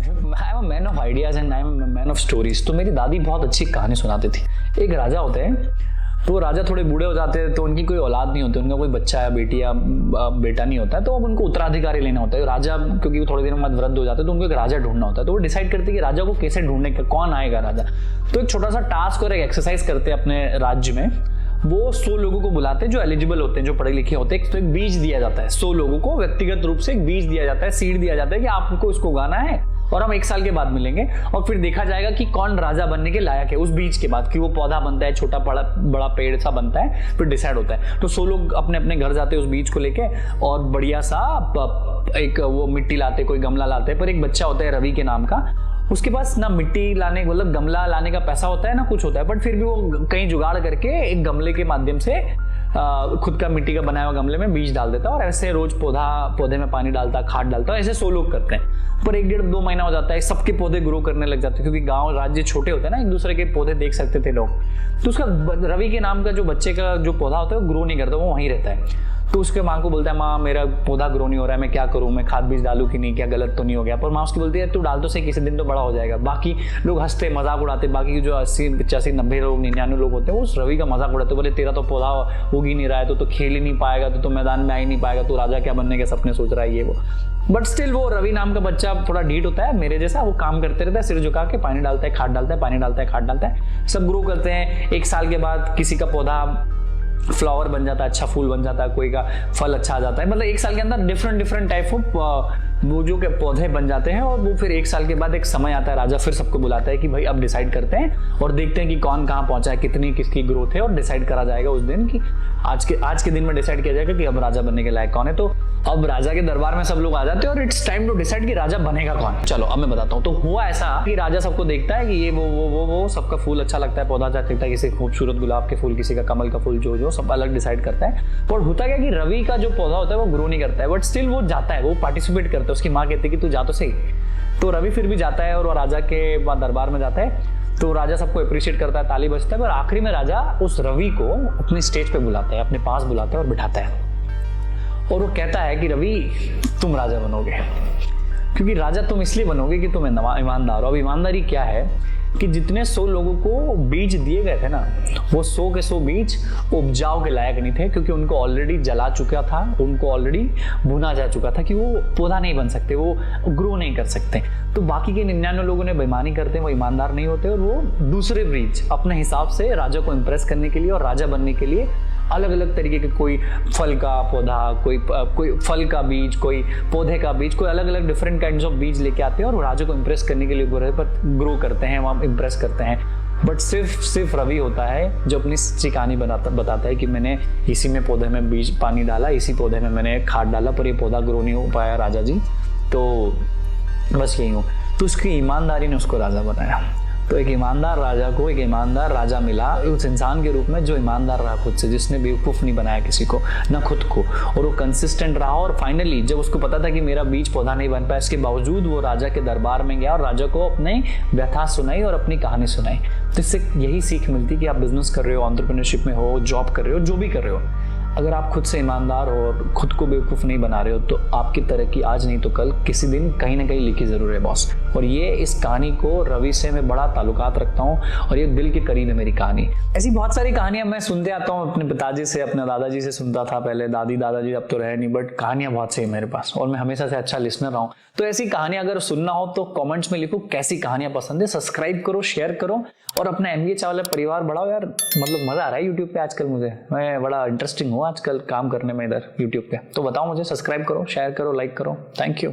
I am man of ideas and I am man of stories. तो मेरी दादी बहुत अच्छी कहानी सुनाती थी। एक राजा होते हैं, तो वो राजा थोड़े बूढ़े हो जाते हैं, तो उनकी कोई औलाद नहीं होती, उनका कोई बच्चा या बेटी या बेटा नहीं होता है, तो अब उनको उत्तराधिकारी लेना होता है। राजा क्योंकि वो थोड़े दिनों बाद वृद्ध हो जाते हैं, तो उनको एक राजा ढूंढना होता है। तो वो डिसाइड करते हैं कि राजा को कैसे ढूंढने का, कौन आएगा राजा। तो एक छोटा सा टास्क और एक एक्सरसाइज करते हैं अपने राज्य में। वो 100 लोगों को बुलाते हैं जो एलिजिबल होते हैं, जो पढ़े लिखे होते हैं। तो एक बीज दिया जाता है 100 लोगों को, व्यक्तिगत रूप से एक बीज दिया जाता है, सीड दिया जाता है कि आपको इसको उगाना है और हम 1 साल के बाद मिलेंगे और फिर देखा जाएगा कि कौन राजा बनने के लायक है। उस बीज के बाद कि वो पौधा बनता है, छोटा बड़ा पेड़ सा बनता है, फिर डिसाइड होता है। तो 100 लोग अपने अपने घर जाते हैं उस बीज को लेके और बढ़िया सा एक वो मिट्टी लाते, कोई गमला लाते। पर एक बच्चा होता है रवि के नाम का, उसके पास ना मिट्टी लाने मतलब गमला लाने का पैसा होता है ना कुछ होता है, बट फिर भी वो कहीं जुगाड़ करके एक गमले के माध्यम से खुद का मिट्टी का बनाया हुआ गमले में बीज डाल देता है और ऐसे रोज पौधे में पानी डालता, खाद डालता है। ऐसे 100 लोग करते हैं। पर 1-1.5-2 महीना हो जाता है, सबके पौधे ग्रो करने लग जाते हैं, क्योंकि गांव राज्य छोटे होते हैं ना, एक दूसरे के पौधे देख सकते थे लोग। तो उसका रवि के नाम का जो बच्चे का जो पौधा होता है वो ग्रो नहीं करता, वो वहीं रहता है। तो उसके माँ को बोलता है, माँ मेरा पौधा ग्रो नहीं हो रहा है, मैं क्या करूँ, मैं खाद बीज डालूं कि नहीं, क्या गलत तो नहीं हो गया। पर माँ उसकी बोलती है तू डाल तो सही, किसी दिन तो बड़ा हो जाएगा। बाकी लोग हंसते मजाक उड़ाते, बाकी जो 80-85-90 लोग 99 लोग होते हैं वो उस रवि का मजाक उड़ाते, बोले तेरा तो पौधा उग ही नहीं रहा है, तो खेल ही नहीं पाएगा, तो मैदान में आ ही नहीं पाएगा, तो राजा क्या बनने के सपने सोच रहा है ये वो। बट स्टिल वो रवि नाम का बच्चा थोड़ा ढीठ होता है मेरे जैसा, वो काम करते रहता है, सिर झुका के पानी डालता है, खाद डालता है, पानी डालता है, खाद डालता है, सब ग्रो करते हैं। 1 साल के बाद किसी का पौधा फ्लावर बन जाता है, अच्छा फूल बन जाता है, कोई का फल अच्छा आ जाता है। मतलब 1 साल के अंदर डिफरेंट टाइप ऑफ वो जो के पौधे बन जाते हैं। और वो फिर 1 साल के बाद एक समय आता है, राजा फिर सबको बुलाता है कि भाई अब डिसाइड करते हैं और देखते हैं कि कौन कहाँ पहुंचा है, कितनी किसकी ग्रोथ है, और डिसाइड करा जाएगा उस दिन कि आज के दिन में डिसाइड किया जाएगा कि अब राजा बनने के लायक कौन है। तो अब राजा के दरबार में सब लोग आ जाते हैं और इट्स टाइम टू डिसाइड कि राजा बनेगा कौन। चलो अब मैं बताता हूँ। तो हुआ ऐसा कि राजा सबको देखता है कि ये वो सबका फूल अच्छा लगता है, पौधा अच्छा लगता है, किसी खूबसूरत गुलाब के फूल, किसी का कमल का फूल, जो सब अलग डिसाइड करता है। और होता क्या कि रवि का जो पौधा होता है वो ग्रो नहीं करता है, बट स्टिल वो जाता है, वो पार्टिसिपेट करता है। उसकी माँ कहती है कि तू जा तो सही। तो रवि फिर भी जाता है और वो राजा के दरबार में जाता है। तो राजा सबको अप्रिशिएट करता है, ताली बजता है। और आखिरी में राजा उस रवि को अपनी स्टेज पे बुलाता है, अपने पास बुलाता है और बिठाता है और वो कहता है कि रवि तुम राजा बनोगे, क्योंकि राजा तुम इसलिए बनोगे कि तुम ईमानदार हो। अब ईमानदारी क्या है कि जितने 100 लोगों को बीज दिए गए थे ना, वो 100 के 100 बीज उपजाऊ के लायक नहीं थे, क्योंकि उनको ऑलरेडी जला चुका था, उनको ऑलरेडी भुना जा चुका था कि वो पौधा नहीं बन सकते, वो ग्रो नहीं कर सकते। तो बाकी के 99 लोगों ने बेईमानी करते हैं, वो ईमानदार नहीं होते और वो दूसरे बीज अपने हिसाब से राजा को इम्प्रेस करने के लिए और राजा बनने के लिए अलग अलग तरीके के, कोई फल का पौधा, कोई फल का बीज, कोई पौधे का बीज, कोई अलग अलग डिफरेंट काइंड्स ऑफ बीज लेके आते हैं और राजा को इम्प्रेस करने के लिए ग्रो करते हैं, वहाँ इम्प्रेस करते हैं। बट सिर्फ रवि होता है जो अपनी सच्ची कहानी बताता है कि मैंने इसी में पौधे में बीज पानी डाला, इसी पौधे में मैंने खाद डाला, पर ये पौधा ग्रो नहीं हो पाया राजा जी, तो बस यही हूँ। तो उसकी ईमानदारी ने उसको राजा बनाया। तो एक ईमानदार राजा को एक ईमानदार राजा मिला उस इंसान के रूप में जो ईमानदार रहा खुद से, जिसने बेवकूफ़ नहीं बनाया किसी को, ना खुद को, और वो कंसिस्टेंट रहा। और फाइनली जब उसको पता था कि मेरा बीज पौधा नहीं बन पाया, इसके बावजूद वो राजा के दरबार में गया और राजा को अपने व्यथा सुनाई और अपनी कहानी सुनाई। तो इससे यही सीख मिलती कि आप बिजनेस कर रहे हो, एंटरप्रेन्योरशिप में हो, जॉब कर रहे हो, जो भी कर रहे हो, अगर आप खुद से ईमानदार हो और खुद को बेवकूफ़ नहीं बना रहे हो, तो आपकी तरक्की आज नहीं तो कल किसी दिन कहीं ना कहीं लिखी जरूर है बॉस। और ये इस कहानी को रवि से मैं बड़ा ताल्लुकात रखता हूँ और ये दिल के करीब है मेरी कहानी। ऐसी बहुत सारी कहानियां मैं सुनते आता हूँ, अपने पिताजी से, अपने दादाजी से सुनता था पहले, दादाजी अब तो रहे नहीं, बट कहानियां बहुत सही मेरे पास और मैं हमेशा से अच्छा लिसनर रहा हूँ। तो ऐसी कहानियां अगर सुनना हो तो कॉमेंट्स में लिखो कैसी कहानियां पसंद है, सब्सक्राइब करो, शेयर करो और अपना MBA चावला परिवार बढ़ाओ यार। मतलब मजा आ रहा है यूट्यूब पे आजकल, मुझे मैं बड़ा इंटरेस्टिंग हूँ आजकल काम करने में इधर यूट्यूब पे। तो बताओ मुझे, सब्सक्राइब करो, शेयर करो, लाइक करो। Thank you.